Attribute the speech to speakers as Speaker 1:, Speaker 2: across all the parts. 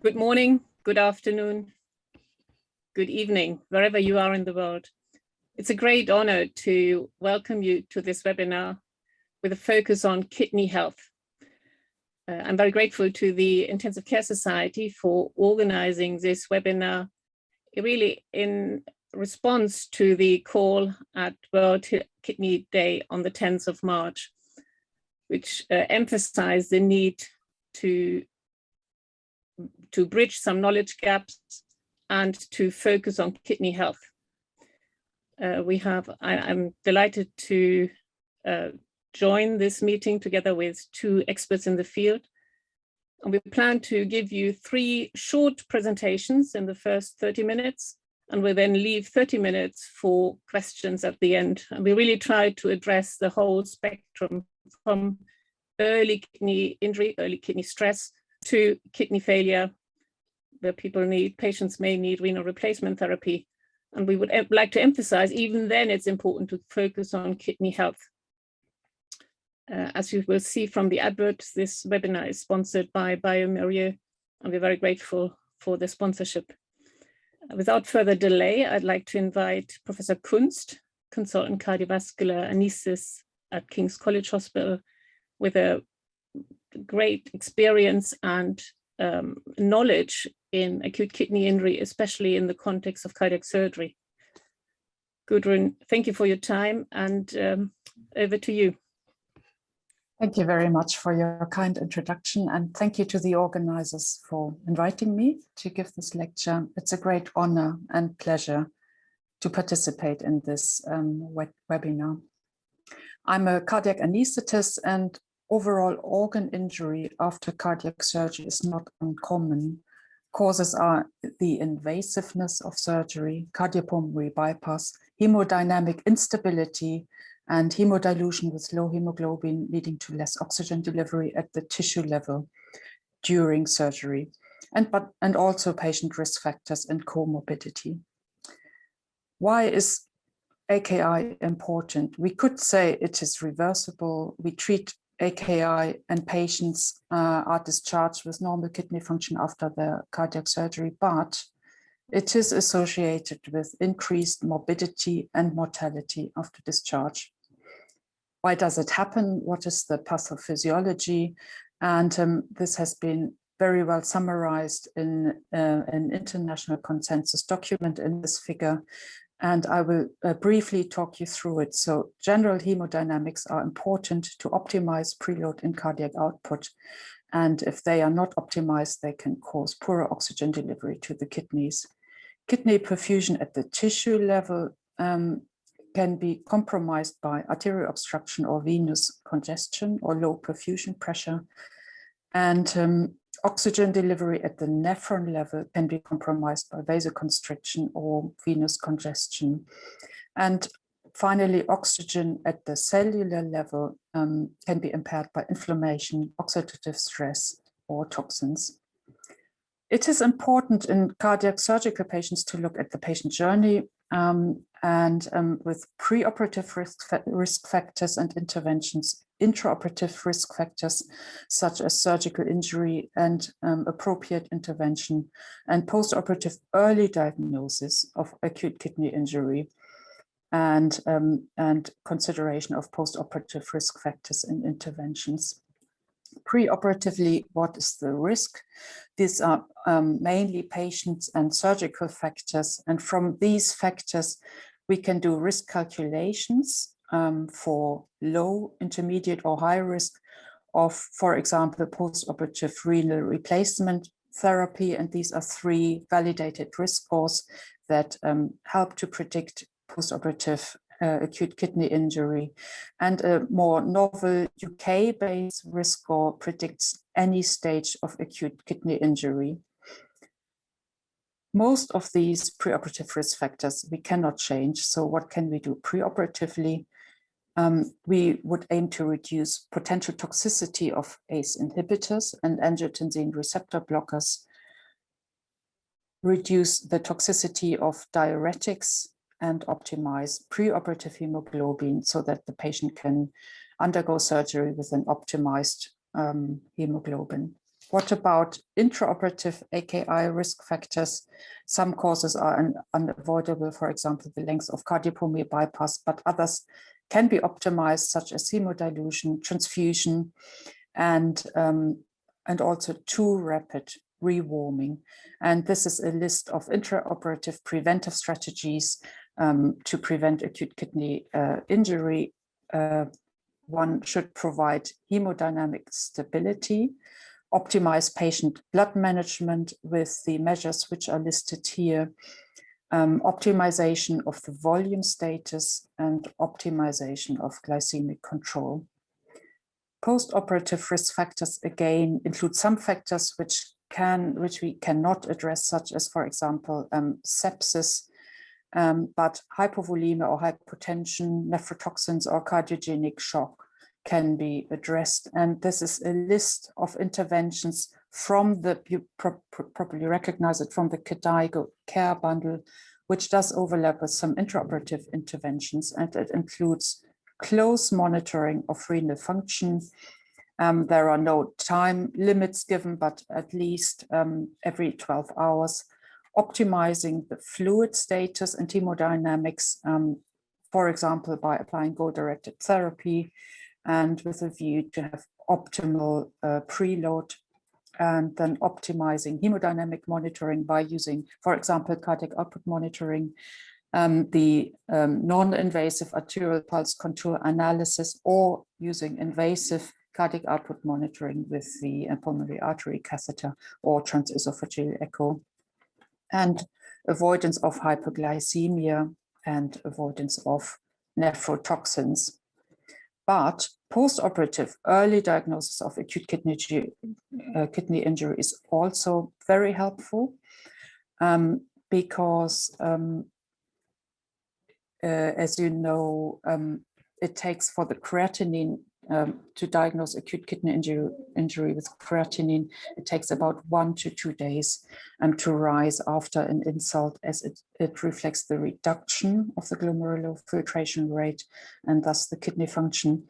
Speaker 1: Good morning, good afternoon, good evening, wherever you are in the world. It's a great honor to welcome you to this webinar with a focus on kidney health. I'm very grateful to the Intensive Care Society for organizing this webinar, really in response to the call at World Kidney Day on the 10th of March, which emphasized the need to bridge some knowledge gaps and to focus on kidney health. I'm delighted to join this meeting together with two experts in the field. And we plan to give you 3 short presentations in the first 30 minutes, and we'll then leave 30 minutes for questions at the end. And we really try to address the whole spectrum from early kidney injury, early kidney stress, to kidney failure, where patients may need renal replacement therapy. And we would like to emphasize, even then it's important to focus on kidney health. As you will see from the advert, this webinar is sponsored by Biomerieux, and we're very grateful for the sponsorship. Without further delay, I'd like to invite Professor Kunst, consultant cardiovascular anaesthetist at King's College Hospital, with a great experience and knowledge in acute kidney injury, especially in the context of cardiac surgery. Goodrun, thank you for your time, and over to you.
Speaker 2: Thank you very much for your kind introduction, and thank you to the organizers for inviting me to give this lecture. It's a great honor and pleasure to participate in this webinar. I'm a cardiac anesthetist, and overall organ injury after cardiac surgery is not uncommon. Causes are the invasiveness of surgery, cardiopulmonary bypass, hemodynamic instability, and hemodilution with low hemoglobin, leading to less oxygen delivery at the tissue level during surgery, and also patient risk factors and comorbidity. Why is AKI important? We could say it is reversible. We treat AKI and patients are discharged with normal kidney function after their cardiac surgery, but it is associated with increased morbidity and mortality after discharge. Why does it happen? What is the pathophysiology? And this has been very well summarized in an international consensus document in this figure. And I will briefly talk you through it. So general hemodynamics are important to optimize preload in cardiac output. And if they are not optimized, they can cause poorer oxygen delivery to the kidneys. Kidney perfusion at the tissue level can be compromised by arterial obstruction or venous congestion or low perfusion pressure. And oxygen delivery at the nephron level can be compromised by vasoconstriction or venous congestion. And finally, oxygen at the cellular level can be impaired by inflammation, oxidative stress, or toxins. It is important in cardiac surgical patients to look at the patient journey with preoperative risk factors and interventions, intraoperative risk factors such as surgical injury and appropriate intervention, and postoperative early diagnosis of acute kidney injury, and consideration of postoperative risk factors and interventions. Preoperatively, what is the risk? These are mainly patients and surgical factors, and from these factors we can do risk calculations for low, intermediate, or high risk of, for example, postoperative renal replacement therapy. And these are 3 validated risk scores that help to predict postoperative acute kidney injury. And a more novel UK-based risk score predicts any stage of acute kidney injury. Most of these preoperative risk factors we cannot change. So what can we do preoperatively? We would aim to reduce potential toxicity of ACE inhibitors and angiotensin receptor blockers, reduce the toxicity of diuretics, and optimize preoperative hemoglobin so that the patient can undergo surgery with an optimized hemoglobin. What about intraoperative AKI risk factors? Some causes are unavoidable, for example, the length of cardiopulmonary bypass, but others can be optimized, such as hemodilution, transfusion, and also too rapid rewarming. And this is a list of intraoperative preventive strategies to prevent acute kidney injury. One should provide hemodynamic stability, optimize patient blood management with the measures which are listed here, optimization of the volume status, and optimization of glycemic control. Post-operative risk factors again include some factors which we cannot address, such as, for example, sepsis, but hypovolemia or hypotension, nephrotoxins, or cardiogenic shock can be addressed. And this is a list of interventions from the, you probably recognize it from the KDIGO care bundle, which does overlap with some intraoperative interventions, and it includes close monitoring of renal function. There are no time limits given, but at least every 12 hours, optimizing the fluid status and hemodynamics, for example, by applying goal-directed therapy, and with a view to have optimal preload, and then optimizing hemodynamic monitoring by using, for example, cardiac output monitoring, the non-invasive arterial pulse contour analysis, or using invasive cardiac output monitoring with the pulmonary artery catheter or transesophageal echo, and avoidance of hypoglycemia and avoidance of nephrotoxins. But post-operative early diagnosis of acute kidney injury is also very helpful because, as you know, it takes for the creatinine to diagnose acute kidney injury with creatinine, it takes about 1 to 2 days to rise after an insult, as it reflects the reduction of the glomerular filtration rate and thus the kidney function.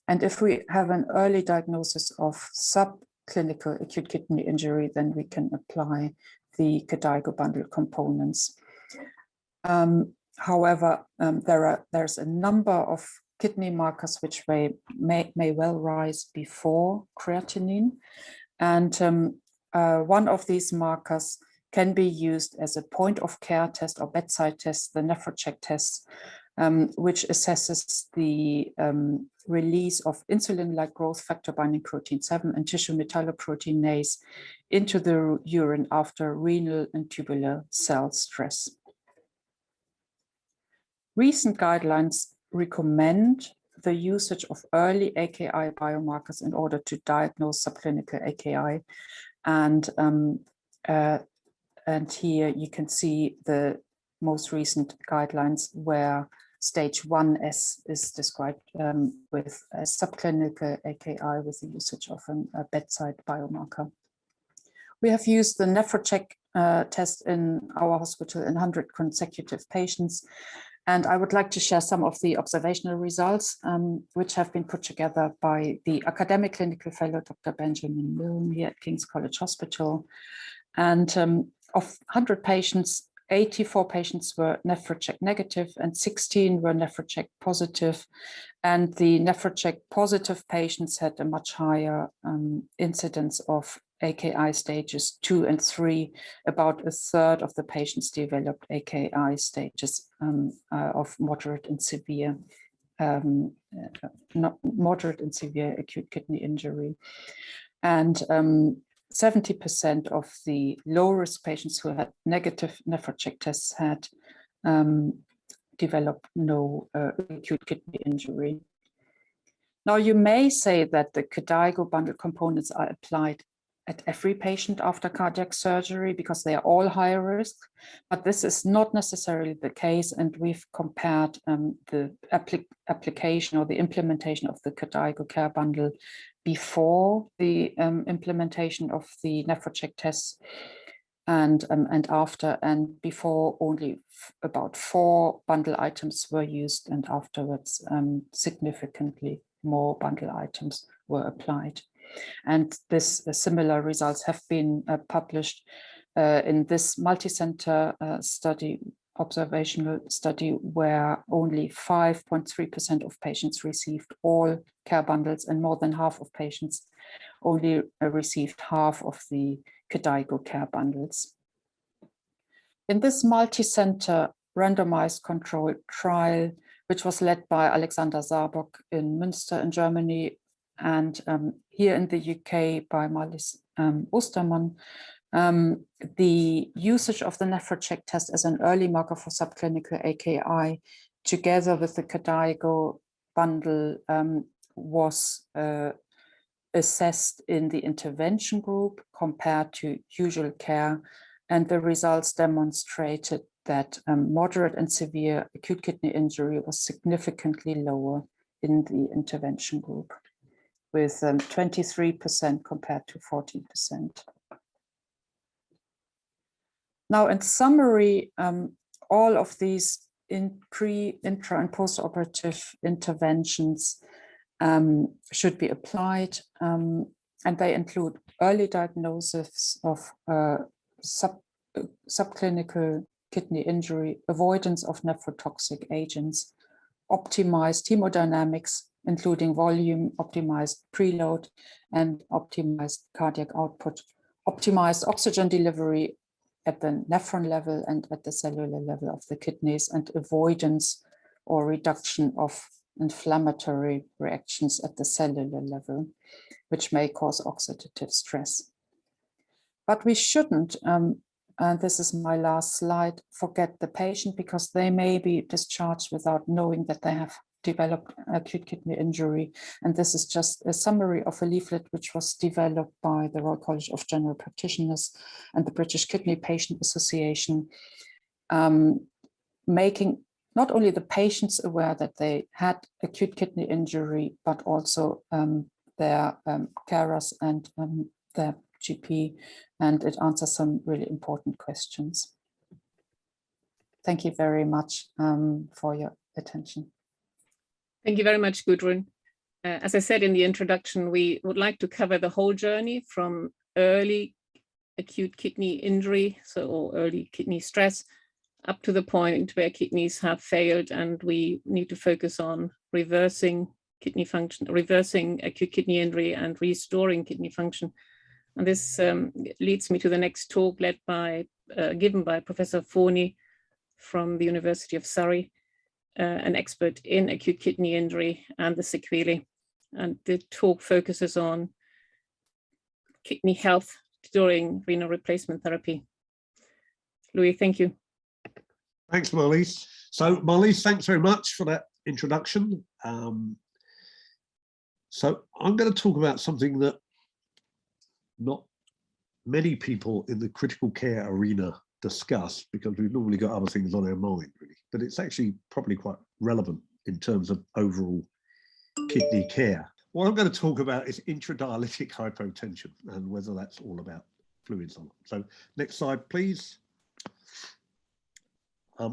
Speaker 2: And if we have an early diagnosis of subclinical acute kidney injury, then we can apply the KDIGO bundle components. However, there's a number of kidney markers which may well rise before creatinine. And one of these markers can be used as a point of care test or bedside test, the NephroCheck test, which assesses the release of insulin-like growth factor binding protein 7 and tissue metalloproteinase into the urine after renal and tubular cell stress. Recent guidelines recommend the usage of early AKI biomarkers in order to diagnose subclinical AKI. And here you can see the most recent guidelines where stage 1S is described with a subclinical AKI with the usage of a bedside biomarker. We have used the NephroCheck test in our hospital in 100 consecutive patients. And I would like to share some of the observational results which have been put together by the academic clinical fellow, Dr. Benjamin Milne, here at King's College Hospital. And of 100 patients, 84 patients were NephroCheck negative and 16 were NephroCheck positive. And the NephroCheck positive patients had a much higher incidence of AKI stages 2 and 3. About a third of the patients developed AKI stages of moderate and severe, not moderate and severe acute kidney injury. And 70% of the low-risk patients who had negative NephroCheck tests had developed no acute kidney injury. Now, you may say that the KDIGO bundle components are applied at every patient after cardiac surgery because they are all high risk, but this is not necessarily the case. And we've compared the application or the implementation of the KDIGO care bundle before the implementation of the NephroCheck tests and after, and before only about 4 bundle items were used, and afterwards significantly more bundle items were applied. And this similar results have been published in this multi-center study, observational study, where only 5.3% of patients received all care bundles and more than half of patients only received half of the KDIGO care bundles. In this multi-center randomized controlled trial, which was led by Alexander Sarbock in Münster in Germany, and here in the UK by Marlies Ostermann, the usage of the NephroCheck test as an early marker for subclinical AKI, together with the KDIGO bundle, was assessed in the intervention group compared to usual care, and the results demonstrated that moderate and severe acute kidney injury was significantly lower in the intervention group, with 23% compared to 14%. Now, in summary, all of these pre, intra, and post-operative interventions should be applied, and they include early diagnosis of subclinical kidney injury, avoidance of nephrotoxic agents, optimized hemodynamics, including volume, optimized preload, and optimized cardiac output, optimized oxygen delivery at the nephron level and at the cellular level of the kidneys, and avoidance or reduction of inflammatory reactions at the cellular level, which may cause oxidative stress. But we shouldn't, and this is my last slide, forget the patient, because they may be discharged without knowing that they have developed acute kidney injury. And this is just a summary of a leaflet which was developed by the Royal College of General Practitioners and the British Kidney Patient Association, making not only the patients aware that they had acute kidney injury, but also their carers and their GP, and it answers some really important questions. Thank you very much for your attention.
Speaker 1: Thank you very much, Goodrun. As I said in the introduction, we would like to cover the whole journey from early acute kidney injury, or early kidney stress, up to the point where kidneys have failed and we need to focus on reversing kidney function, reversing acute kidney injury and restoring kidney function. And this leads me to the next talk given by Professor Forni from the University of Surrey, an expert in acute kidney injury and the sequelae. And the talk focuses on kidney health during renal replacement therapy. Louis, thank you.
Speaker 3: Thanks, Marlies. So Marlies, thanks very much for that introduction. So I'm going to talk about something that not many people in the critical care arena discuss, because we've normally got other things on our mind, really. But it's actually probably quite relevant in terms of overall kidney care. What I'm going to talk about is intradialytic hypotension and whether that's all about fluids or not. So next slide, please.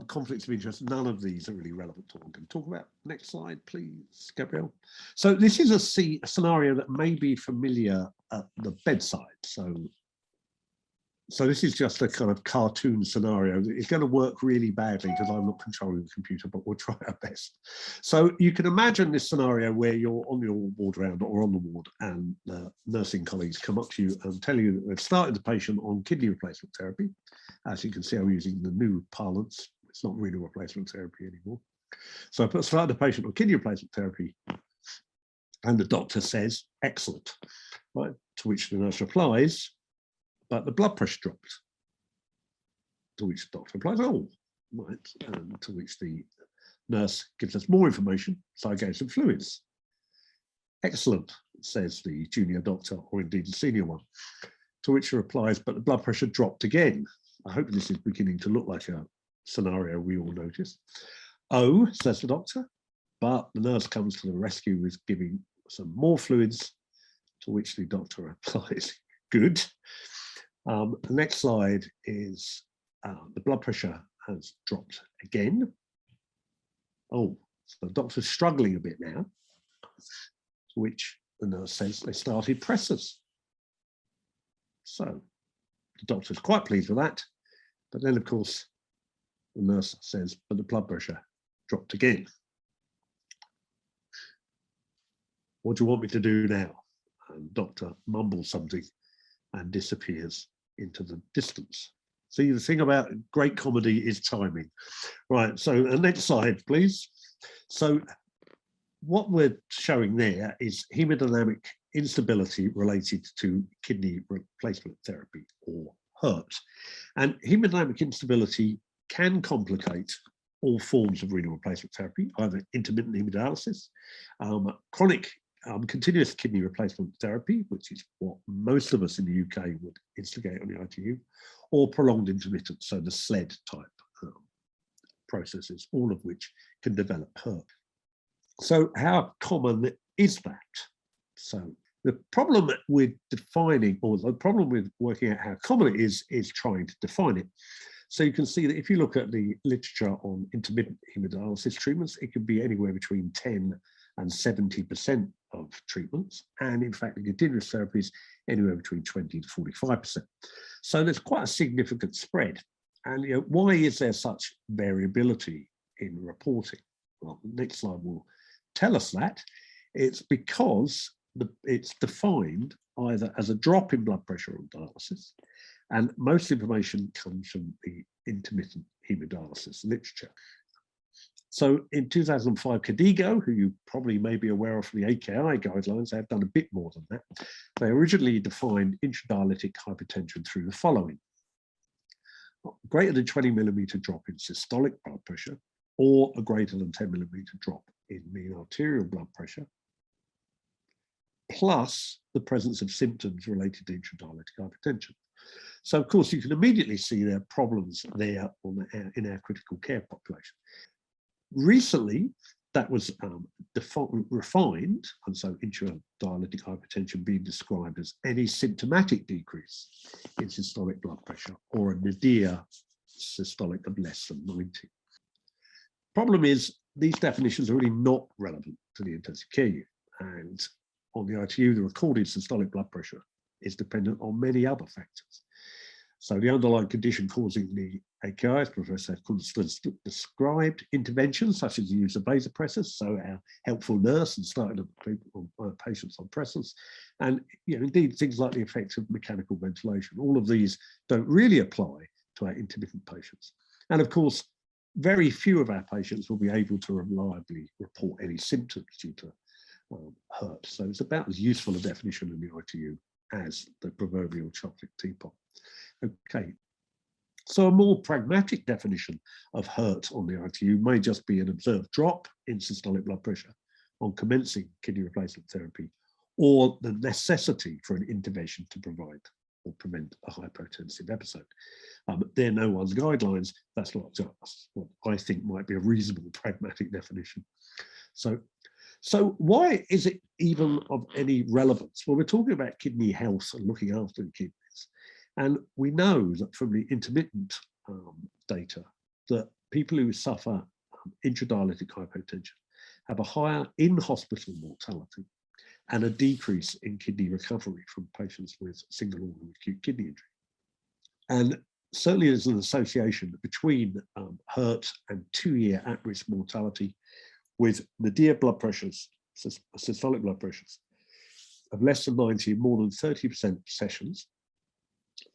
Speaker 3: Conflicts of interest, none of these are really relevant to what I'm going to talk about. Next slide, please, Gabrielle. So this is a scenario that may be familiar at the bedside. So this is just a kind of cartoon scenario. It's going to work really badly because I'm not controlling the computer, but we'll try our best. So you can imagine this scenario where you're on your ward round or on the ward and nursing colleagues come up to you and tell you that they've started the patient on kidney replacement therapy. As you can see, I'm using the new parlance. It's not renal replacement therapy anymore. So I started the patient on kidney replacement therapy and the doctor says, excellent, right? To which the nurse replies, but the blood pressure dropped. To which the doctor replies, oh, right. And to which the nurse gives us more information. So I gave some fluids. Excellent, says the junior doctor, or indeed the senior one. To which he replies, but the blood pressure dropped again. I hope this is beginning to look like a scenario we all notice. Oh, says the doctor, but the nurse comes to the rescue with giving some more fluids, to which the doctor replies, good. The next slide is the blood pressure has dropped again. Oh, so the doctor's struggling a bit now, to which the nurse says they started pressors. So the doctor's quite pleased with that. But then, of course, the nurse says, but the blood pressure dropped again. What do you want me to do now? And the doctor mumbles something and disappears into the distance. See, the thing about great comedy is timing. Right, so the next slide, please. So what we're showing there is hemodynamic instability related to kidney replacement therapy, or HERT. And hemodynamic instability can complicate all forms of renal replacement therapy, either intermittent hemodialysis, chronic continuous kidney replacement therapy, which is what most of us in the UK would instigate on the ITU, or prolonged intermittent, so the SLED type processes, all of which can develop HERT. So how common is that? So the problem with defining, or the problem with working out how common it is trying to define it. So you can see that if you look at the literature on intermittent hemodialysis treatments, it can be anywhere between 10 and 70% of treatments. And in fact, the continuous therapy is anywhere between 20 to 45%. So there's quite a significant spread. And why is there such variability in reporting? Well, the next slide will tell us that. It's because it's defined either as a drop in blood pressure on dialysis, and most information comes from the intermittent hemodialysis literature. So in 2005, KDIGO, who you probably may be aware of from the AKI guidelines, they have done a bit more than that. They originally defined intradialytic hypertension through the following: greater than 20 millimeter drop in systolic blood pressure, or a greater than 10 millimeter drop in mean arterial blood pressure, plus the presence of symptoms related to intradialytic hypertension. So of course you can immediately see there are problems there in our critical care population. Recently, that was refined, and so intradialytic hypertension being described as any symptomatic decrease in systolic blood pressure, or a nadir systolic of less than 90. Problem is, these definitions are really not relevant to the intensive care unit, and on the ITU, the recorded systolic blood pressure is dependent on many other factors. So the underlying condition causing the AKI, as Professor Kunst described, interventions such as the use of vasopressors, so our helpful nurse and starting patients on pressors, and indeed things like the effects of mechanical ventilation. All of these don't really apply to our intermittent patients. And of course, very few of our patients will be able to reliably report any symptoms due to HERT. So it's about as useful a definition in the ITU as the proverbial chocolate teapot. Okay, so a more pragmatic definition of HERT on the ITU may just be an observed drop in systolic blood pressure on commencing kidney replacement therapy, or the necessity for an intervention to provide or prevent a hypotensive episode. They're no one's guidelines. That's not just what I think might be a reasonable pragmatic definition. So why is it even of any relevance? Well, we're talking about kidney health and looking after the kidneys. And we know that from the intermittent data that people who suffer intradialytic hypotension have a higher in-hospital mortality and a decrease in kidney recovery from patients with single organ acute kidney injury. And certainly there's an association between HERT and 2-year at-risk mortality with nadir blood pressures, systolic blood pressures of less than 90 in more than 30% of sessions,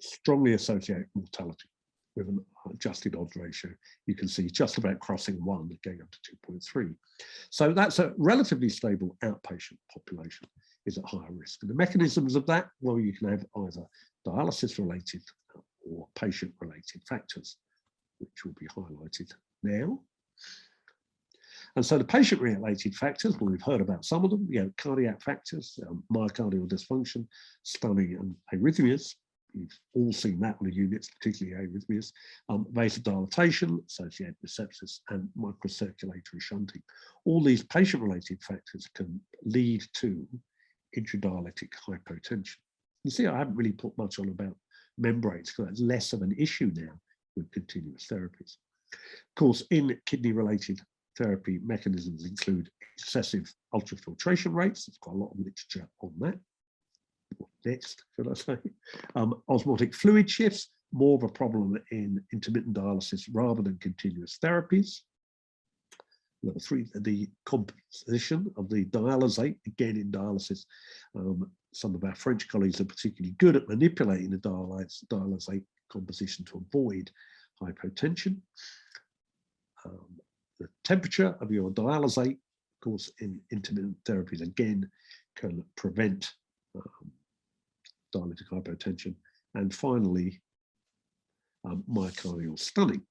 Speaker 3: strongly associate mortality with an adjusted odds ratio. You can see just about crossing 1, going up to 2.3. So that's a relatively stable outpatient population is at higher risk. And the mechanisms of that, well, you can have either dialysis-related or patient-related factors, which will be highlighted now. And so the patient-related factors, well, we've heard about some of them, cardiac factors, myocardial dysfunction, stunning and arrhythmias. You've all seen that on the units, particularly arrhythmias, vasodilatation, associated with sepsis, and microcirculatory shunting. All these patient-related factors can lead to intradialytic hypotension. You see, I haven't really put much on about membranes because that's less of an issue now with continuous therapies. Of course, in kidney-related therapy mechanisms include excessive ultrafiltration rates. There's quite a lot of literature on that. Next, should I say? Osmotic fluid shifts, more of a problem in intermittent dialysis rather than continuous therapies. Number 3, the composition of the dialysate, again in dialysis. Some of our French colleagues are particularly good at manipulating the dialysate composition to avoid hypotension. The temperature of your dialysate, of course, in intermittent therapies, again, can prevent dialytic hypotension. And finally, myocardial stunning,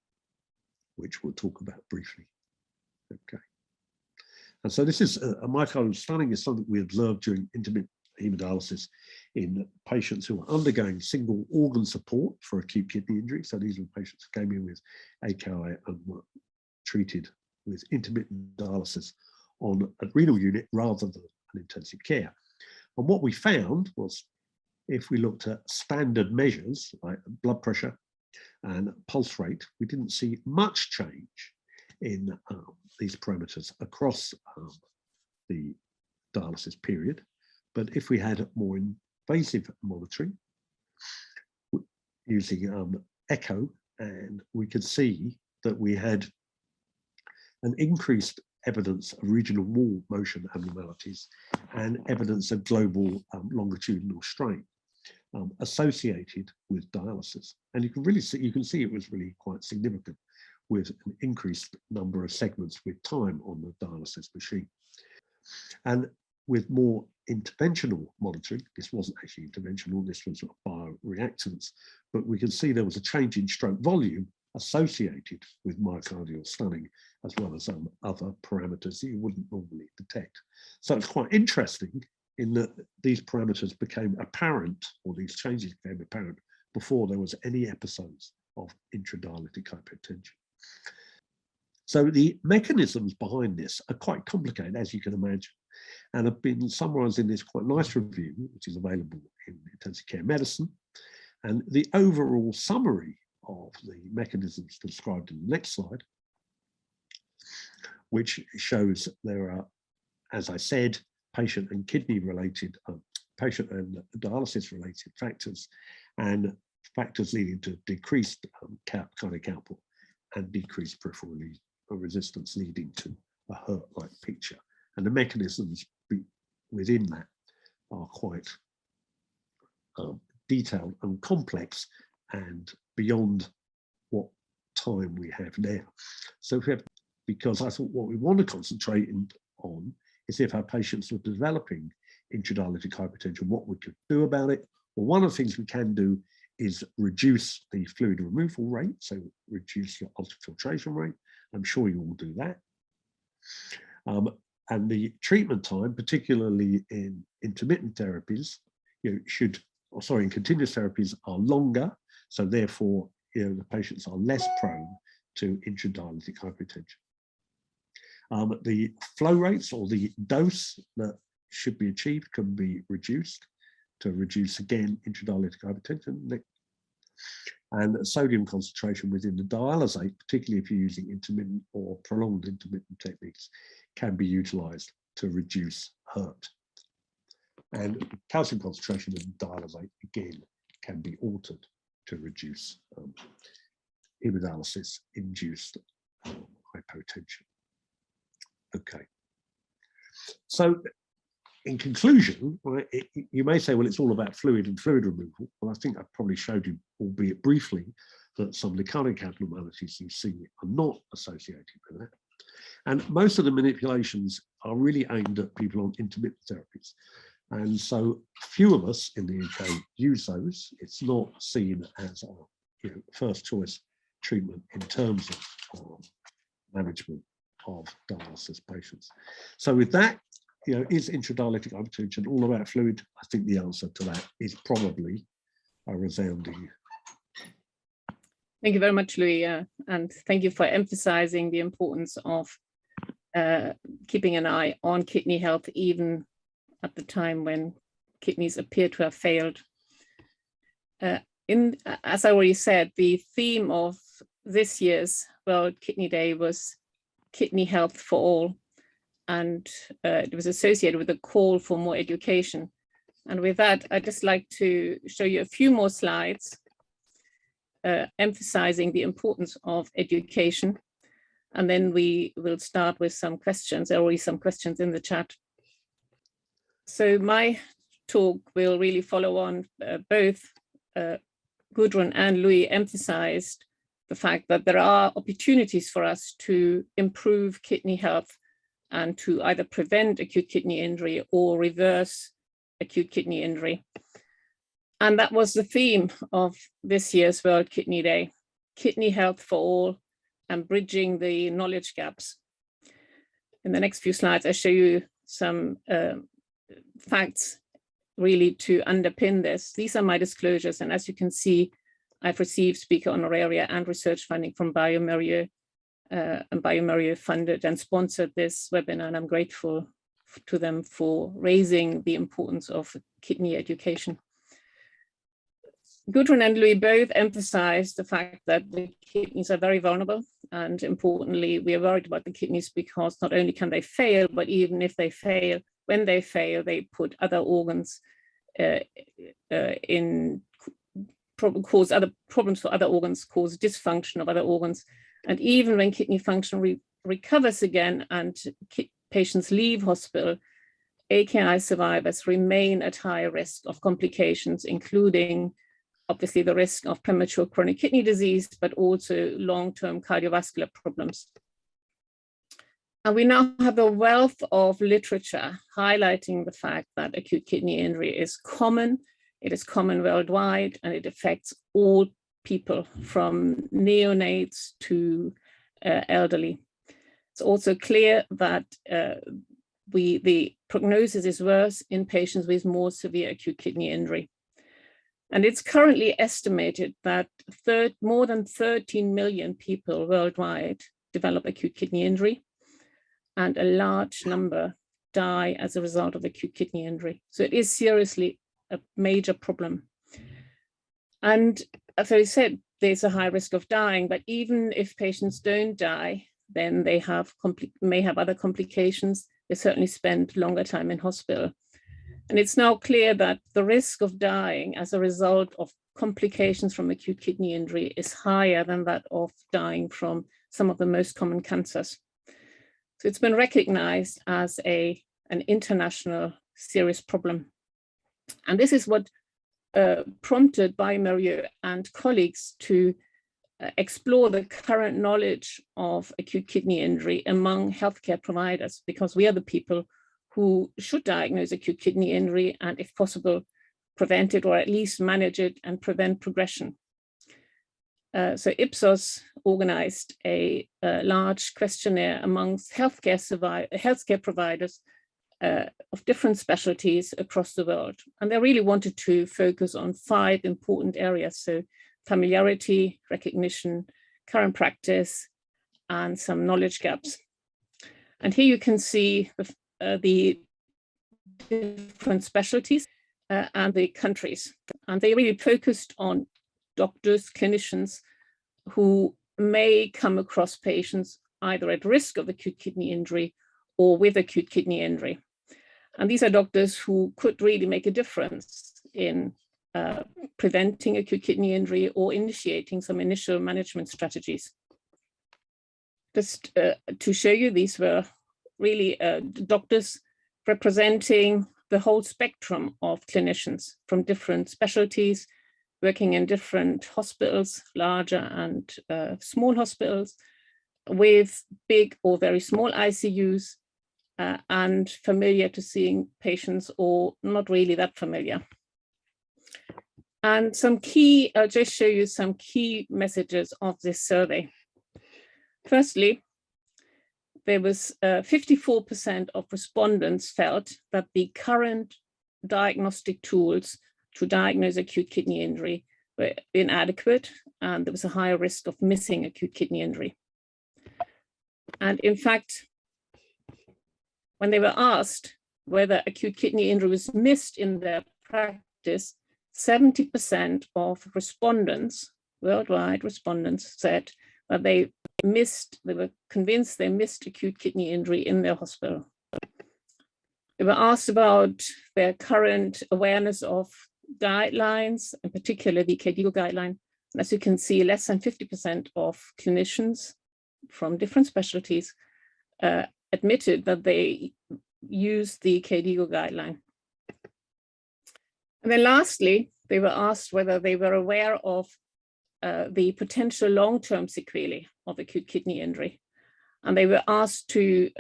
Speaker 3: which we'll talk about briefly. Okay. And so this is a myocardial stunning is something we observed during intermittent hemodialysis in patients who are undergoing single organ support for acute kidney injury. So these were patients who came in with AKI and were treated with intermittent dialysis on a renal unit rather than an intensive care. And what we found was, if we looked at standard measures like blood pressure and pulse rate, we didn't see much change in these parameters across the dialysis period. But if we had more invasive monitoring using echo, and we could see that we had an increased evidence of regional wall motion abnormalities and evidence of global longitudinal strain associated with dialysis. And you can see it was really quite significant, with an increased number of segments with time on the dialysis machine. And with more interventional monitoring, this wasn't actually interventional, this was bioreactants, but we can see there was a change in stroke volume associated with myocardial stunning, as well as other parameters that you wouldn't normally detect. So it's quite interesting in that these parameters became apparent, or these changes became apparent, before there was any episodes of intradialytic hypertension. So the mechanisms behind this are quite complicated, as you can imagine, and have been summarized in this quite nice review, which is available in intensive care medicine. And the overall summary of the mechanisms described in the next slide, which shows there are, as I said, patient and kidney related, patient and dialysis related factors, and factors leading to decreased cardiac output and decreased peripheral resistance, leading to a hurt-like picture. And the mechanisms within that are quite detailed and complex and beyond what time we have now. So because I thought what we want to concentrate on is if our patients are developing intradialytic hypertension, what we could do about it. Well, one of the things we can do is reduce the fluid removal rate, so reduce your ultrafiltration rate. I'm sure you all do that. And the treatment time, particularly in intermittent therapies, in continuous therapies are longer, so therefore, the patients are less prone to intradialytic hypertension. The flow rates or the dose that should be achieved can be reduced to reduce, again, intradialytic hypertension. And sodium concentration within the dialysate, particularly if you're using intermittent or prolonged intermittent techniques, can be utilized to reduce hurt. And calcium concentration in the dialysate, again, can be altered to reduce hemodialysis-induced hypotension. Okay. So in conclusion, right, you may say, well, it's all about fluid and fluid removal. Well, I think I probably showed you, albeit briefly, that some of the cardiac abnormalities you see are not associated with that. And most of the manipulations are really aimed at people on intermittent therapies. And so few of us in the UK use those. It's not seen as our first choice treatment in terms of management of dialysis patients. So with that, is intradialytic hypertension all about fluid? I think the answer to that is probably a resounding.
Speaker 1: Thank you very much, Louis, and thank you for emphasizing the importance of keeping an eye on kidney health, even at the time when kidneys appear to have failed. As I already said, the theme of this year's World Kidney Day was Kidney Health for All, and it was associated with a call for more education. And with that, I'd just like to show you a few more slides emphasizing the importance of education. And then we will start with some questions. There are already some questions in the chat. So my talk will really follow on both Goodrun and Louis emphasized the fact that there are opportunities for us to improve kidney health and to either prevent acute kidney injury or reverse acute kidney injury. And that was the theme of this year's World Kidney Day, Kidney Health for All and bridging the knowledge gaps. In the next few slides, I show you some facts really to underpin this. These are my disclosures, and as you can see, I've received speaker honoraria and research funding from Biomerieux, and Biomerieux funded and sponsored this webinar, and I'm grateful to them for raising the importance of kidney education. Goodrun and Louis both emphasized the fact that the kidneys are very vulnerable, and importantly, we are worried about the kidneys because not only can they fail, but even if they fail, when they fail, they put other organs cause other problems for other organs, cause dysfunction of other organs. And even when kidney function recovers again and patients leave hospital, AKI survivors remain at high risk of complications, including obviously the risk of premature chronic kidney disease, but also long-term cardiovascular problems. And we now have a wealth of literature highlighting the fact that acute kidney injury is common. It is common worldwide, and it affects all people from neonates to elderly. It's also clear that the prognosis is worse in patients with more severe acute kidney injury. And it's currently estimated that more than 13 million people worldwide develop acute kidney injury, and a large number die as a result of acute kidney injury. So it is seriously a major problem. And as I said, there's a high risk of dying, but even if patients don't die, then they may have other complications. They certainly spend longer time in hospital. And it's now clear that the risk of dying as a result of complications from acute kidney injury is higher than that of dying from some of the most common cancers. So it's been recognized as an international serious problem. And this is what prompted Biomerieux and colleagues to explore the current knowledge of acute kidney injury among healthcare providers, because we are the people who should diagnose acute kidney injury and, if possible, prevent it or at least manage it and prevent progression. So Ipsos organized a large questionnaire amongst healthcare providers of different specialties across the world. And they really wanted to focus on 5 important areas. So familiarity, recognition, current practice, and some knowledge gaps. And here you can see the different specialties and the countries. And they really focused on doctors, clinicians who may come across patients either at risk of acute kidney injury or with acute kidney injury. And these are doctors who could really make a difference in preventing acute kidney injury or initiating some initial management strategies. Just to show you, these were really doctors representing the whole spectrum of clinicians from different specialties, working in different hospitals, larger and small hospitals, with big or very small ICUs, and familiar to seeing patients or not really that familiar. And I'll just show you some key messages of this survey. Firstly, there was 54% of respondents felt that the current diagnostic tools to diagnose acute kidney injury were inadequate, and there was a higher risk of missing acute kidney injury. And in fact, when they were asked whether acute kidney injury was missed in their practice, 70% of respondents, worldwide respondents, said that they were convinced they missed acute kidney injury in their hospital. They were asked about their current awareness of guidelines, in particular the KDIGO guideline. And as you can see, less than 50% of clinicians from different specialties admitted that they used the KDIGO guideline. And then lastly, they were asked whether they were aware of the potential long-term sequelae of acute kidney injury. And they were asked to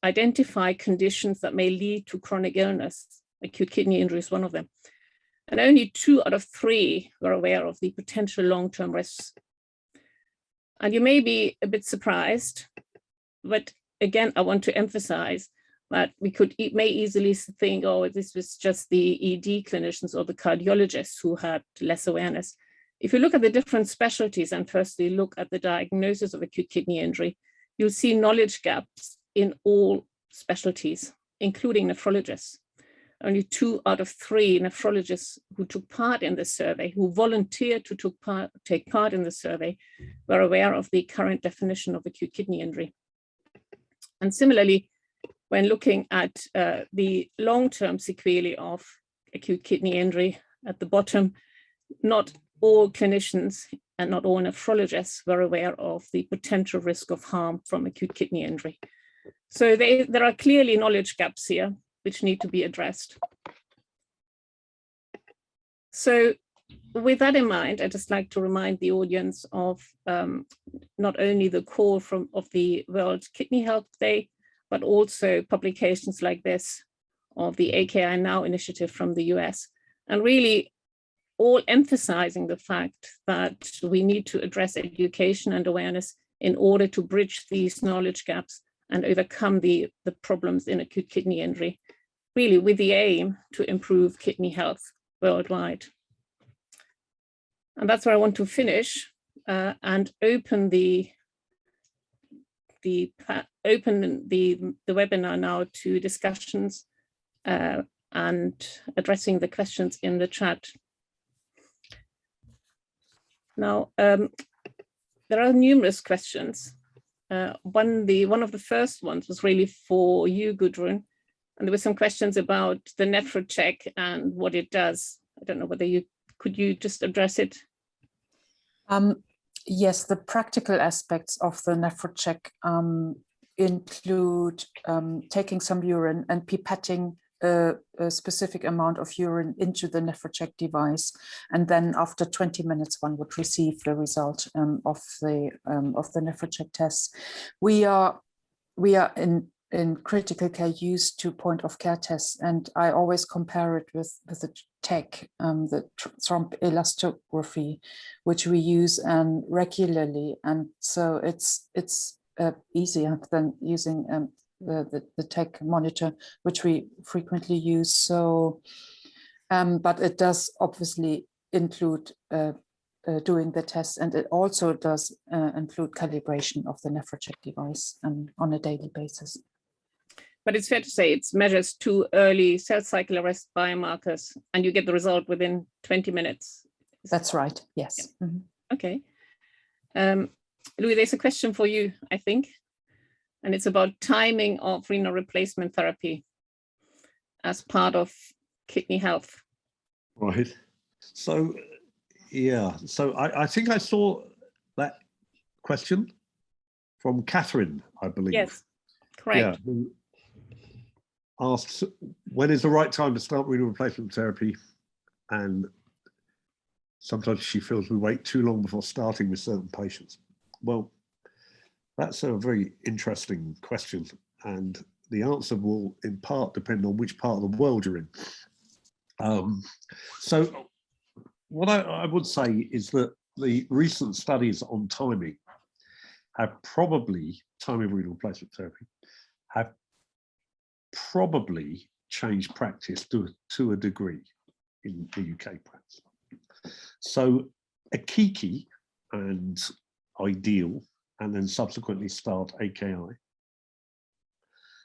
Speaker 1: identify conditions that may lead to chronic illness. Acute kidney injury is one of them. And only 2 out of 3 were aware of the potential long-term risks. And you may be a bit surprised, but again, I want to emphasize that we may easily think, oh, this was just the ED clinicians or the cardiologists who had less awareness. If you look at the different specialties and firstly look at the diagnosis of acute kidney injury, you'll see knowledge gaps in all specialties, including nephrologists. Only 2 out of 3 nephrologists who took part in the survey, who volunteered to take part in the survey, were aware of the current definition of acute kidney injury. And similarly, when looking at the long-term sequelae of acute kidney injury at the bottom, not all clinicians and not all nephrologists were aware of the potential risk of harm from acute kidney injury. So there are clearly knowledge gaps here which need to be addressed. So with that in mind, I'd just like to remind the audience of not only the call of the World Kidney Health Day, but also publications like this of the AKI Now initiative from the US, and really all emphasizing the fact that we need to address education and awareness in order to bridge these knowledge gaps and overcome the problems in acute kidney injury, really with the aim to improve kidney health worldwide. And that's where I want to finish and open the webinar now to discussions and addressing the questions in the chat. Now, there are numerous questions. One of the first ones was really for you, Goodrun, and there were some questions about the NephroCheck and what it does. I don't know whether could you just address it?
Speaker 2: Yes, the practical aspects of the NephroCheck include taking some urine and pipetting a specific amount of urine into the NephroCheck device, and then after 20 minutes, one would receive the result of the NephroCheck test. We are in critical care used to point of care tests, and I always compare it with the TEC, the thrombus elastography, which we use regularly, and so it's easier than using the TEC monitor, which we frequently use. So, but it does obviously include doing the test, and it also does include calibration of the NephroCheck device on a daily basis.
Speaker 1: But it's fair to say it measures 2 early cell cycle arrest biomarkers, and you get the result within 20 minutes.
Speaker 2: That's right, yes.
Speaker 1: Yeah. Mm-hmm. Okay. Louis, there's a question for you, I think, and it's about timing of renal replacement therapy as part of kidney health.
Speaker 3: Right. So, yeah, so I think I saw that question from Catherine, I believe.
Speaker 1: Yes, correct.
Speaker 3: Yeah, who asked, when is the right time to start renal replacement therapy? And sometimes she feels we wait too long before starting with certain patients. Well, that's a very interesting question, and the answer will in part depend on which part of the world you're in. So what I would say is that the recent studies on timing of renal replacement therapy have probably changed practice to a degree in the UK perhaps. So Aki and Ideal, and then subsequently Start AKI,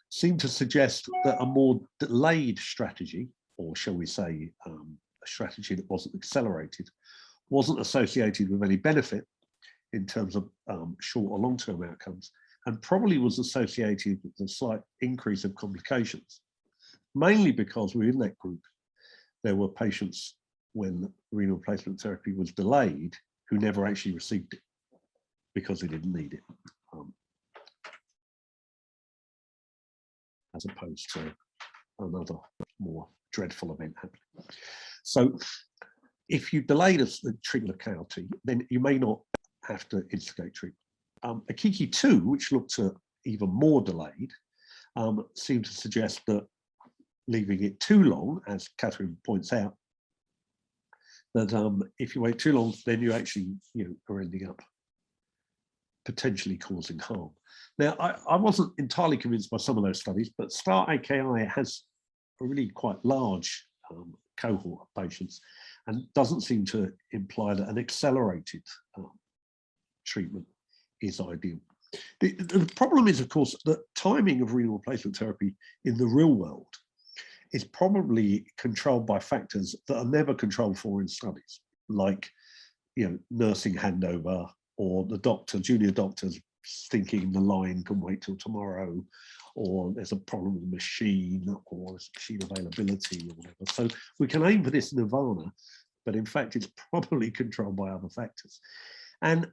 Speaker 3: seem to suggest that a more delayed strategy, or shall we say a strategy that wasn't accelerated, wasn't associated with any benefit in terms of short or long-term outcomes, and probably was associated with a slight increase of complications, mainly because within that group, there were patients when renal replacement therapy was delayed who never actually received it because they didn't need it, as opposed to another more dreadful event happening. So if you delay the treatment of KRT, then you may not have to instigate treatment. Aki 2, which looked at even more delayed, seemed to suggest that leaving it too long, as Catherine points out, that if you wait too long, then you actually are ending up potentially causing harm. Now, I wasn't entirely convinced by some of those studies, but STAR-AKI has a really quite large cohort of patients and doesn't seem to imply that an accelerated treatment is ideal. The problem is, of course, that timing of renal replacement therapy in the real world is probably controlled by factors that are never controlled for in studies, like nursing handover, or the junior doctors thinking the line can wait till tomorrow, or there's a problem with the machine, or machine availability, or whatever. So we can aim for this nirvana, but in fact it's probably controlled by other factors. And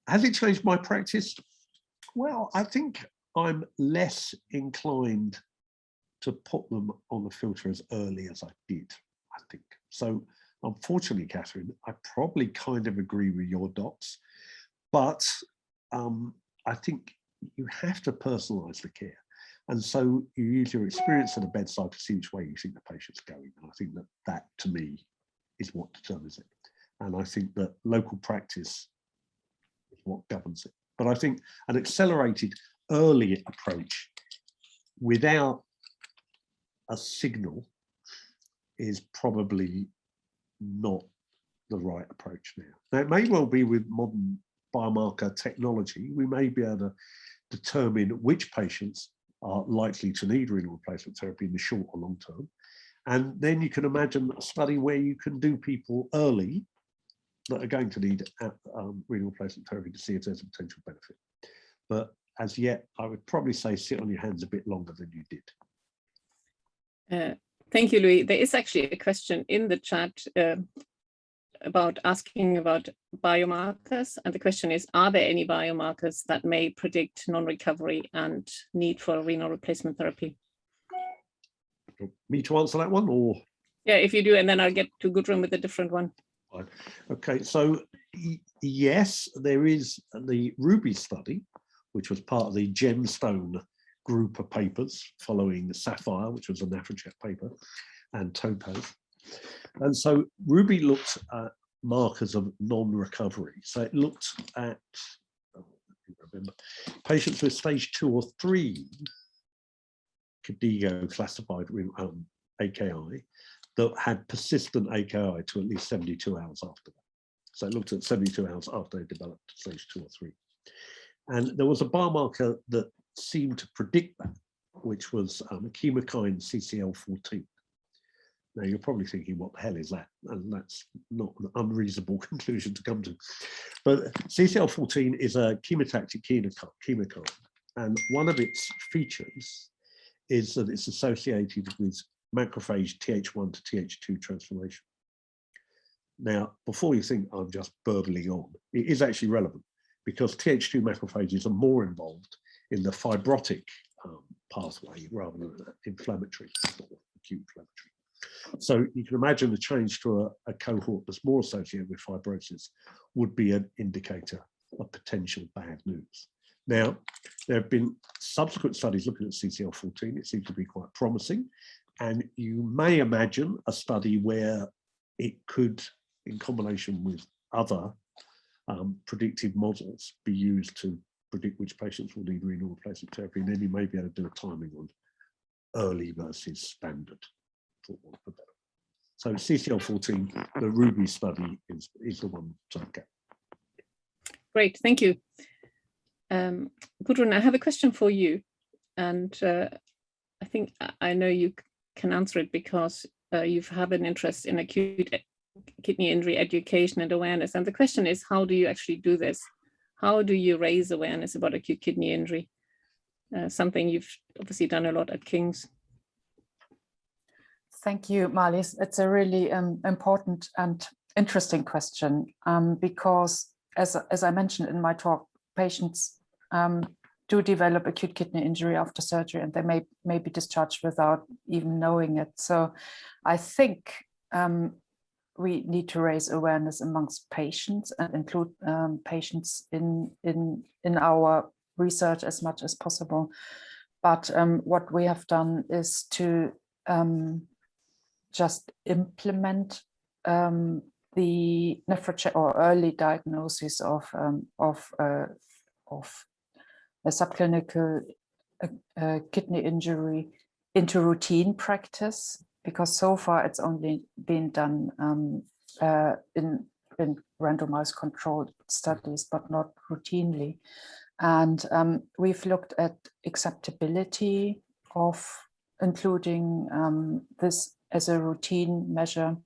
Speaker 3: has it changed my practice? Well, I think I'm less inclined to put them on the filter as early as I did, I think. So unfortunately, Catherine, I probably kind of agree with your docs, but I think you have to personalize the care. And so you use your experience at the bedside to see which way you think the patient's going. And I think that to me is what determines it. And I think that local practice is what governs it. But I think an accelerated early approach without a signal is probably not the right approach now. Now, it may well be with modern biomarker technology, we may be able to determine which patients are likely to need renal replacement therapy in the short or long term. And then you can imagine a study where you can do people early that are going to need renal replacement therapy to see if there's a potential benefit. But as yet, I would probably say sit on your hands a bit longer than you did.
Speaker 1: Thank you, Louis. There is actually a question in the chat asking about biomarkers. And the question is, are there any biomarkers that may predict non-recovery and need for renal replacement therapy?
Speaker 3: Me to answer that one, or?
Speaker 1: Yeah, if you do, and then I'll get to Goodrun with a different one.
Speaker 3: Okay, so yes, there is the Ruby study, which was part of the Gemstone group of papers following the Sapphire, which was a Nephrologist paper, and Topaz. And so Ruby looked at markers of non-recovery. So it looked at patients with stage 2 or 3 KDIGO classified AKI that had persistent AKI to at least 72 hours after that. So it looked at 72 hours after they developed stage 2 or 3. And there was a biomarker that seemed to predict that, which was chemokine CCL14. Now you're probably thinking, what the hell is that? And that's not an unreasonable conclusion to come to. But CCL14 is a chemotactic chemokine, and one of its features is that it's associated with macrophage Th1 to Th2 transformation. Now, before you think I'm just burbling on, it is actually relevant, because Th2 macrophages are more involved in the fibrotic pathway rather than inflammatory, acute inflammatory. So you can imagine a change to a cohort that's more associated with fibrosis would be an indicator of potential bad news. Now, there have been subsequent studies looking at CCL14. It seems to be quite promising. And you may imagine a study where it could, in combination with other predictive models, be used to predict which patients will need renal replacement therapy. And then you may be able to do a timing on early versus standard. So CCL14, the Ruby study is the one to look at.
Speaker 1: Great, thank you. Goodrun, I have a question for you. And I think I know you can answer it because you have an interest in acute kidney injury education and awareness. And the question is, how do you actually do this? how do you raise awareness about acute kidney injury? Something you've obviously done a lot at King's.
Speaker 2: Thank you, Marlies. It's a really important and interesting question because, as I mentioned in my talk, patients do develop acute kidney injury after surgery, and they may be discharged without even knowing it. So I think we need to raise awareness amongst patients and include patients in our research as much as possible. But what we have done is to just implement the nephrocheck or early diagnosis of a subclinical kidney injury into routine practice, because so far it's only been done in randomized controlled studies, but not routinely. And we've looked at acceptability of including this as a routine measure,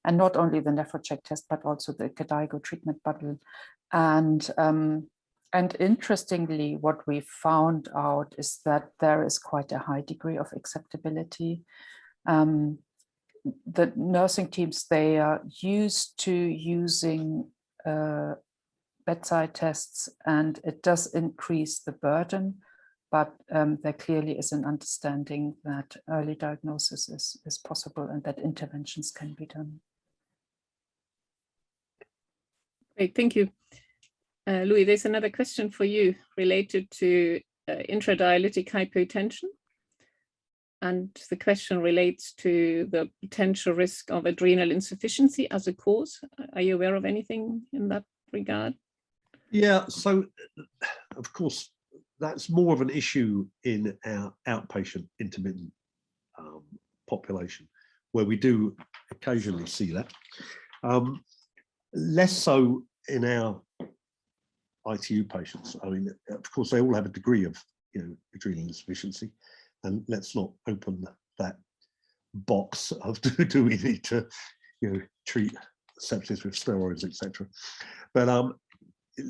Speaker 2: and not only the nephrocheck test, but also the KDIGO treatment bundle. And interestingly, what we found out is that there is quite a high degree of acceptability. The nursing teams, they are used to using bedside tests, and it does increase the burden, but there clearly is an understanding that early diagnosis is possible and that interventions can be done.
Speaker 1: Great, thank you. Louis, there's another question for you related to intradialytic hypotension. And the question relates to the potential risk of adrenal insufficiency as a cause. Are you aware of anything in that regard?
Speaker 3: Yeah, so of course, that's more of an issue in our outpatient intermittent population, where we do occasionally see that. Less so in our ITU patients. I mean, of course, they all have a degree of, adrenal insufficiency, and let's not open that box of do we need to, treat sepsis with steroids, etc. But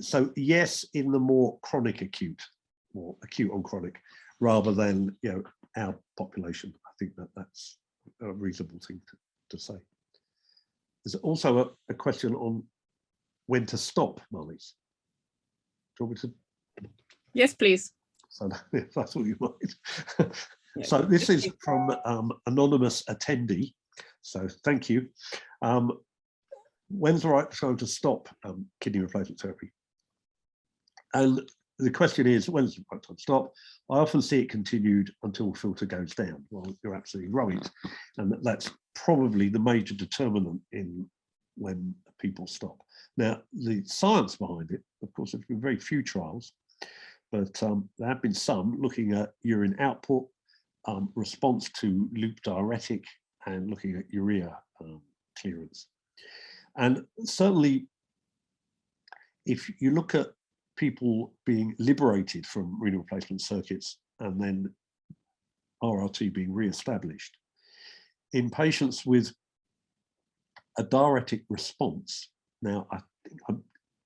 Speaker 3: so yes, in the more chronic acute, or acute on chronic, rather than our population. I think that's a reasonable thing to say. There's also a question on when to stop, Marlies. Do you want me to?
Speaker 1: Yes, please.
Speaker 3: So if I thought you might. So this is from anonymous attendee. So thank you. When's the right time to stop kidney replacement therapy? And the question is, when's the right time to stop? I often see it continued until filter goes down. Well, you're absolutely right. And that's probably the major determinant in when people stop. Now, the science behind it, of course, there's been very few trials, but there have been some looking at urine output, response to loop diuretic, and looking at urea clearance. And certainly, if you look at people being liberated from renal replacement circuits and then RRT being re-established, in patients with a diuretic response, now I think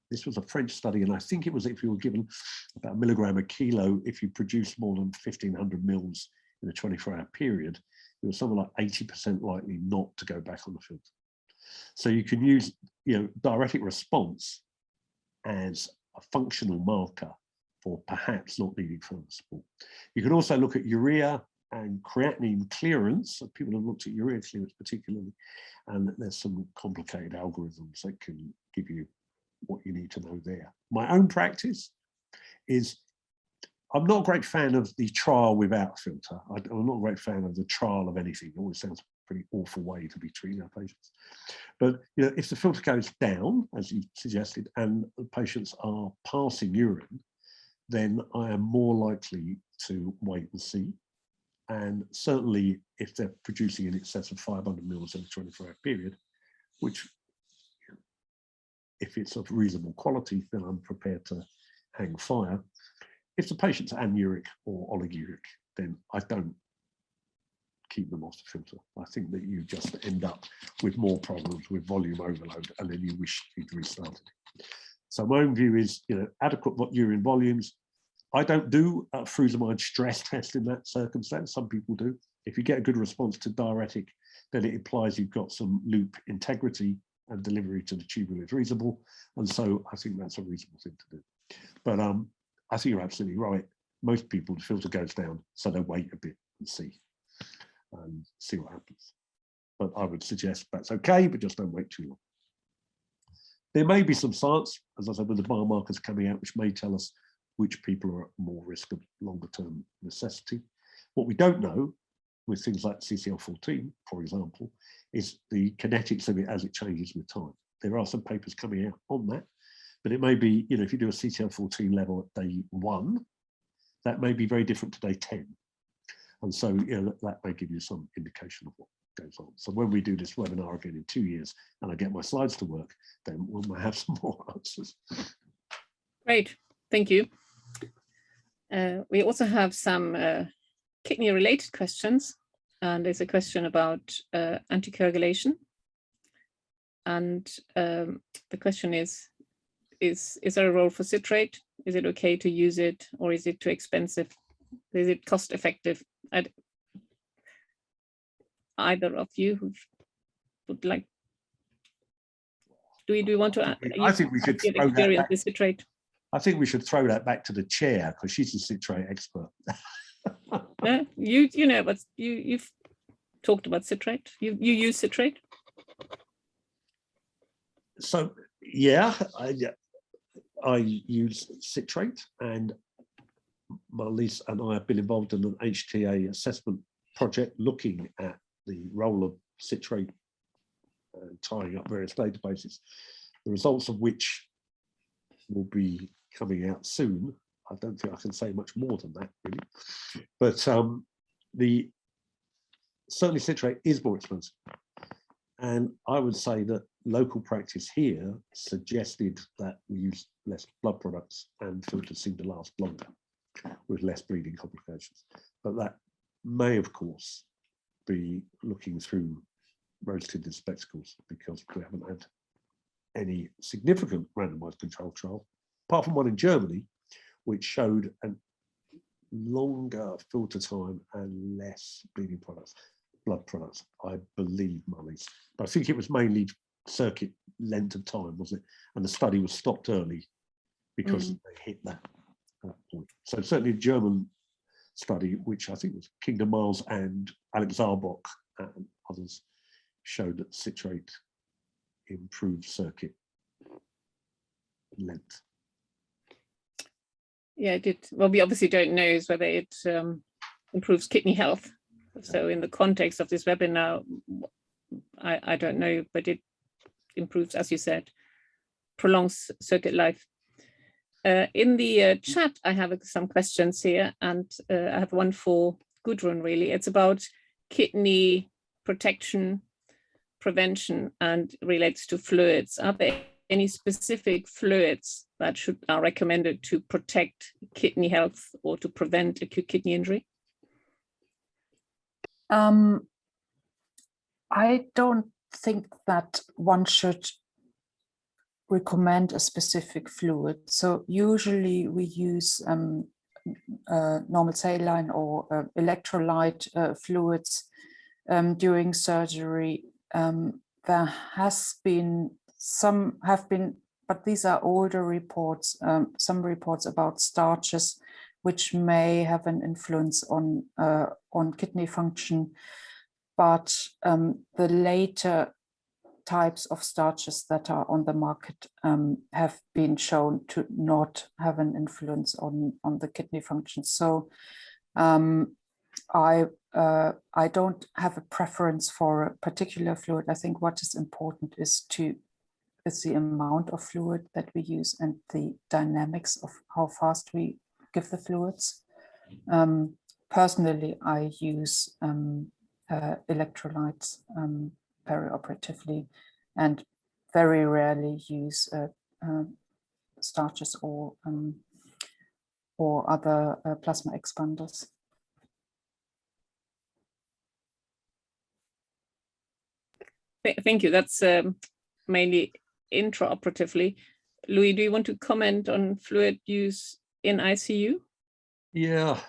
Speaker 3: this was a French study, and I think it was if you were given about a milligram a kilo, if you produced more than 1,500 mils in a 24-hour period, it was something like 80% likely not to go back on the filter. So you can use, diuretic response as a functional marker for perhaps not needing further support. You can also look at urea and creatinine clearance. So people have looked at urea clearance particularly, and there's some complicated algorithms that can give you what you need to know there. My own practice is, I'm not a great fan of the trial without filter. I'm not a great fan of the trial of anything. It always sounds a pretty awful way to be treating our patients. But if the filter goes down, as you suggested, and the patients are passing urine, then I am more likely to wait and see. And certainly if they're producing in excess of 500 mils in a 24-hour period, which if it's of reasonable quality, then I'm prepared to hang fire. If the patient's anuric or oliguric, then I don't keep them off the filter. I think that you just end up with more problems with volume overload, and then you wish you'd restarted it. So my own view is, adequate urine volumes. I don't do a frusemide stress test in that circumstance. Some people do. If you get a good response to diuretic, then it implies you've got some loop integrity and delivery to the tubule is reasonable. And so I think that's a reasonable thing to do. But I think you're absolutely right. Most people, the filter goes down, so they wait a bit and see what happens. But I would suggest that's okay, but just don't wait too long. There may be some science, as I said, with the biomarkers coming out, which may tell us which people are at more risk of longer term necessity. What we don't know with things like CCL14, for example, is the kinetics of it as it changes with time. There are some papers coming out on that, but it may be, if you do a CCL14 level at day 1, that may be very different to day 10. And so, that may give you some indication of what goes on. So when we do this webinar again in 2 years and I get my slides to work, then we'll have some more answers.
Speaker 1: Great, thank you. We also have some kidney related questions, and there's a question about anticoagulation. And the question is there a role for citrate? Is it okay to use it, or is it too expensive? Is it cost effective? Either of you who would like, do you want to?
Speaker 3: I think we should throw that back.
Speaker 1: With citrate.
Speaker 3: I think we should throw that back to the chair because she's a citrate expert.
Speaker 1: No, you know, but you've talked about citrate. You use citrate.
Speaker 3: So yeah, I use citrate, and Marlies and I have been involved in an HTA assessment project looking at the role of citrate, tying up various databases, the results of which will be coming out soon. I don't think I can say much more than that, really. But certainly citrate is more expensive. And I would say that local practice here suggested that we use less blood products and filters seem to last longer with less bleeding complications. But that may, of course, be looking through rose-tinted spectacles because we haven't had any significant randomized controlled trial, apart from one in Germany, which showed a longer filter time and less bleeding products, blood products, I believe, Marlies. But I think it was mainly circuit length of time, wasn't it? And the study was stopped early because they hit that point. So certainly a German study, which I think was Kingdom Miles and Alex Zarbok and others, showed that citrate improved circuit length. Yeah,
Speaker 1: it did. Well, we obviously don't know whether it improves kidney health. So in the context of this webinar, I don't know, but it improves, as you said, prolongs circuit life. In the chat, I have some questions here, and I have one for Goodrun, really. It's about kidney protection, prevention, and relates to fluids. Are there any specific fluids that are recommended to protect kidney health or to prevent acute kidney injury?
Speaker 2: I don't think that one should recommend a specific fluid. So usually we use normal saline or electrolyte fluids during surgery. There has been some but these are older reports, some reports about starches, which may have an influence on kidney function. But the later types of starches that are on the market have been shown to not have an influence on the kidney function. So I don't have a preference for a particular fluid. I think what is important is the amount of fluid that we use and the dynamics of how fast we give the fluids. Personally, I use electrolytes perioperatively, and very rarely use starches or other plasma expanders.
Speaker 1: Thank you. That's mainly intraoperatively. Louis, do you want to comment on fluid use in ICU?
Speaker 3: Yeah,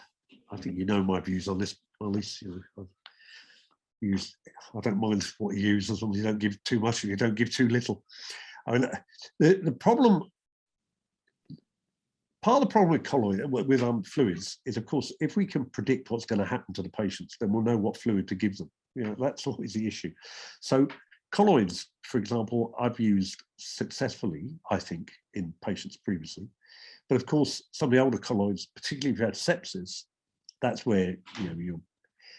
Speaker 3: I think you know my views on this, Marlies. I don't mind what you use as long as you don't give too much and you don't give too little. I mean, the problem, part of the problem with fluids is, of course, if we can predict what's going to happen to the patients, then we'll know what fluid to give them. That's always the issue. So colloids, for example, I've used successfully, I think, in patients previously. But of course, some of the older colloids, particularly if you had sepsis, that's where you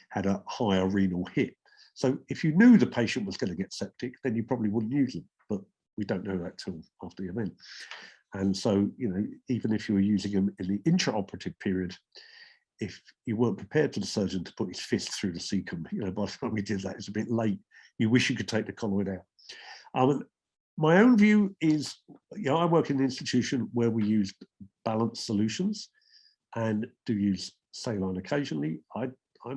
Speaker 3: had a higher renal hit. So if you knew the patient was going to get septic, then you probably wouldn't use them. But we don't know that till after the event. And so, even if you were using them in the intraoperative period, if you weren't prepared for the surgeon to put his fist through the cecum, by the time we did that, it's a bit late. You wish you could take the colloid out. My own view is, I work in an institution where we use balanced solutions and do use saline occasionally. I'm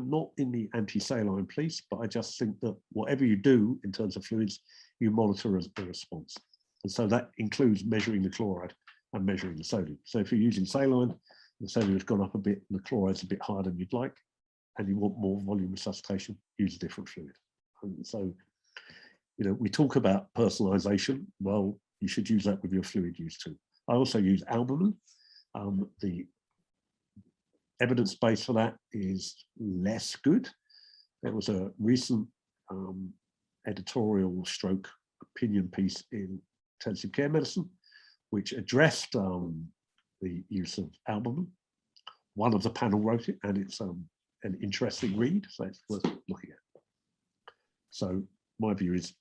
Speaker 3: not in the anti-saline police, but I just think that whatever you do in terms of fluids, you monitor as a response. And so that includes measuring the chloride and measuring the sodium. So if you're using saline, the sodium has gone up a bit and the chloride's a bit higher than you'd like, and you want more volume resuscitation, use a different fluid. And so, we talk about personalization. Well, you should use that with your fluid use too. I also use albumin. The evidence base for that is less good. There was a recent editorial stroke opinion piece in intensive care medicine, which addressed the use of albumin. One of the panel wrote it, and it's an interesting read, so it's worth looking at. So my view is,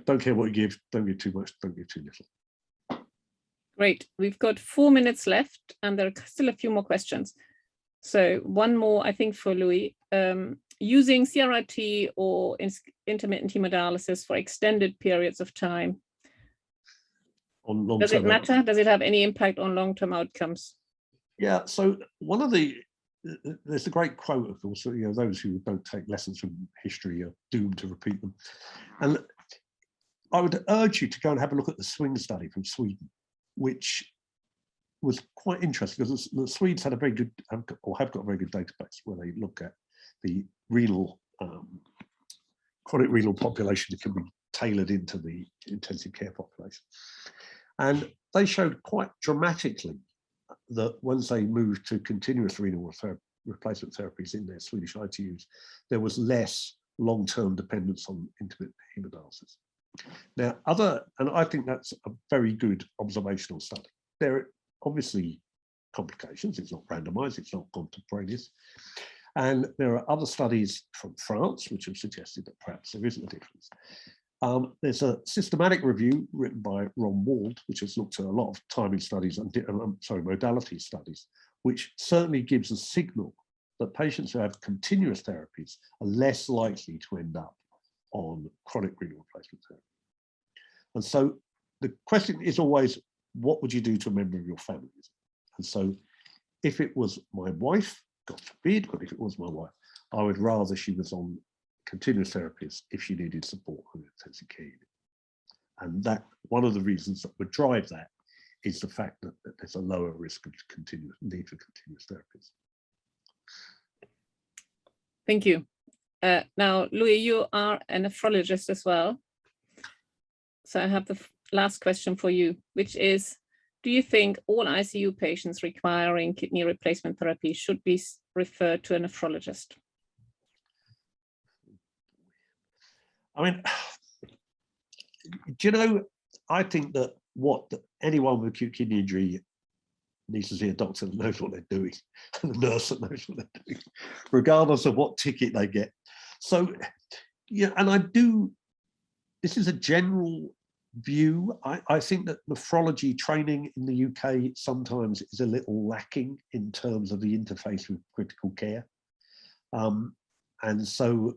Speaker 3: don't care what you give, don't give too much, don't give too little.
Speaker 1: Great, we've got 4 minutes left and there are still a few more questions. So one more, I think, for Louis. Using CRRT or intermittent hemodialysis for extended periods of time. Does it matter? Does it have any impact on long-term outcomes?
Speaker 3: Yeah, so there's a great quote, of course, those who don't take lessons from history are doomed to repeat them. And I would urge you to go and have a look at the swing study from Sweden, which was quite interesting because the Swedes had a very good, have got a very good database where they look at the renal, chronic renal population that can be tailored into the intensive care population. And they showed quite dramatically that once they moved to continuous renal replacement therapies in their Swedish ITUs, there was less long-term dependence on intermittent hemodialysis. Now, and I think that's a very good observational study. There are obviously complications. It's not randomized, it's not contemporaneous. And there are other studies from France which have suggested that perhaps there isn't a difference. There's a systematic review written by Ron Wald, which has looked at a lot of timing studies and modality studies, which certainly gives a signal that patients who have continuous therapies are less likely to end up on chronic renal replacement therapy. And so the question is always, what would you do to a member of your family? And so if it was my wife, God forbid, but if it was my wife, I would rather she was on continuous therapies if she needed support on the intensive care unit. And that one of the reasons that would drive that is the fact that there's a lower risk of need for continuous therapies.
Speaker 1: Thank you. Now, Louis, you are a nephrologist as well. So I have the last question for you, which is, do you think all ICU patients requiring kidney replacement therapy should be referred to a nephrologist?
Speaker 3: I mean, I think that anyone with acute kidney injury needs to see a doctor that knows what they're doing, and a nurse that knows what they're doing, regardless of what ticket they get. So, yeah, and this is a general view. I think that nephrology training in the UK sometimes is a little lacking in terms of the interface with critical care. And so,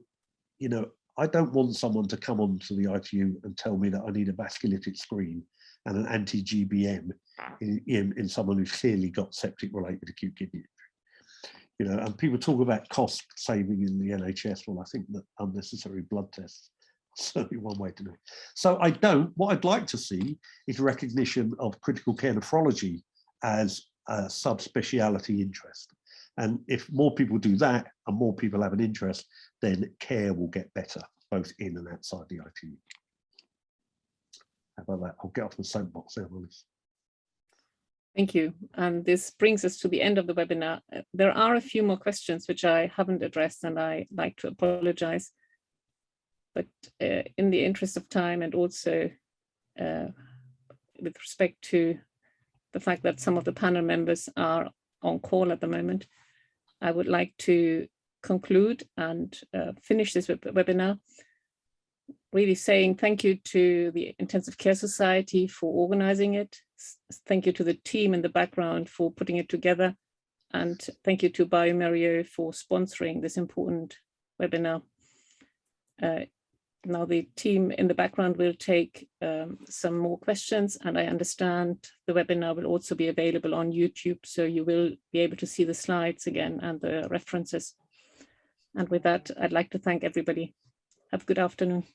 Speaker 3: I don't want someone to come onto the ITU and tell me that I need a vasculitic screen and an anti-GBM in someone who's clearly got septic-related acute kidney injury. And people talk about cost saving in the NHS. Well, I think that unnecessary blood tests Certainly one way to do it. So what I'd like to see is recognition of critical care nephrology as a subspeciality interest. And if more people do that and more people have an interest, then care will get better, both in and outside the ITU. How about that? I'll get off the soapbox there, Marlies.
Speaker 1: Thank you. And this brings us to the end of the webinar. There are a few more questions which I haven't addressed, and I like to apologize. But in the interest of time, and also with respect to the fact that some of the panel members are on call at the moment, I would like to conclude and finish this webinar, really saying thank you to the Intensive Care Society for organizing it. Thank you to the team in the background for putting it together. And thank you to Biomerieux for sponsoring this important webinar. Now the team in the background will take some more questions, and I understand the webinar will also be available on YouTube, so you will be able to see the slides again and the references. And with that, I'd like to thank everybody. Have a good afternoon.